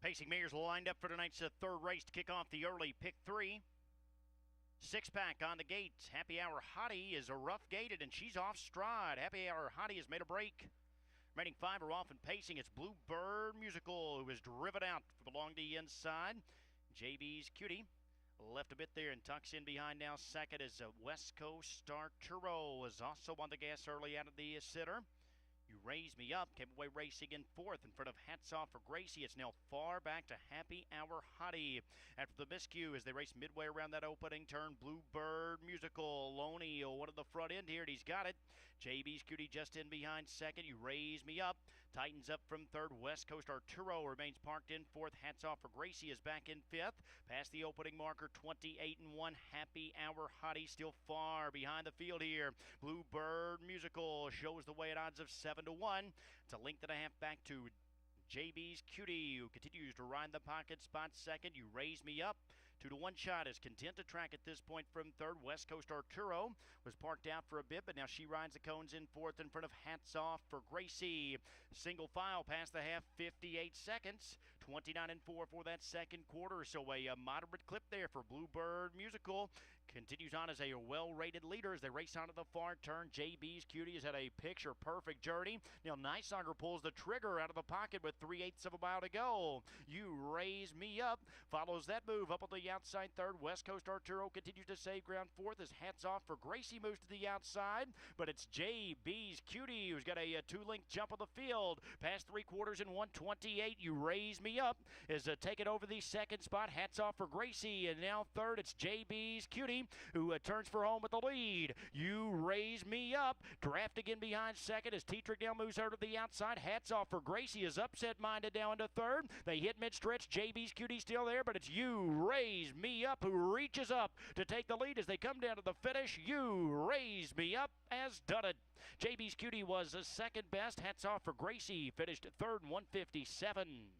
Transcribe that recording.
Pacing mares lined up for tonight's third race to kick off the early pick 3. 6-pack on the gate. Happy Hour Hottie is a rough gated and she's off stride. Happy Hour Hottie has made a break. Remaining 5 are off and pacing. It's Bluebird Musical who is driven out along the inside. JB's Cutie left a bit there and tucks in behind now. Second is West Coast Arturo is also on the gas early out of the sitter. You Raise Me Up came away racing in fourth in front of Hatsoff For Gracie. It's now far back to Happy Hour Hottie. After the miscue as they race midway around that opening turn, Bluebird Musical. Loney one at the front end here, and he's got it. JB's Cutie just in behind second. You Raise Me Up tightens up from third. West Coast Arturo remains parked in fourth. Hatsoff For Gracie is back in fifth. Past the opening marker, 28-1. Happy Hour Hottie still far behind the field here. Bluebird Musical shows the way at odds of 7-1. It's a length and a half back to JB's Cutie, who continues to ride the pocket spot second. You Raise Me Up. 2-1 shot is content to track at this point from third. West Coast Arturo was parked out for a bit, but now she rides the cones in fourth in front of Hatsoff For Gracie. Single file past the half, 58 seconds. 29-4 for that second quarter, so a moderate clip there for Bluebird Musical. Continues on as a well-rated leader as they race onto the far turn. JB's Cutie has had a picture-perfect journey. Now Nighsonger pulls the trigger out of the pocket with 3/8 of a mile to go. You Raise Me Up follows that move up on the outside third. West Coast Arturo continues to save ground fourth as Hatsoff For Gracie moves to the outside, but it's JB's Cutie who's got a 2-length jump on the field. Past 3/4 in 1:28. You Raise Me Up is taking over the second spot. Hatsoff For Gracie, and now third it's JB's Cutie who turns for home with the lead. You Raise Me Up drafting in behind second as Tetrick now moves her to the outside. Hatsoff For Gracie is upset-minded now into third. They hit mid-stretch. JB's Cutie still there, but it's You Raise Me Up who reaches up to take the lead as they come down to the finish. You Raise Me Up has done it. JB's Cutie was second best. Hatsoff For Gracie finished third in 1:57.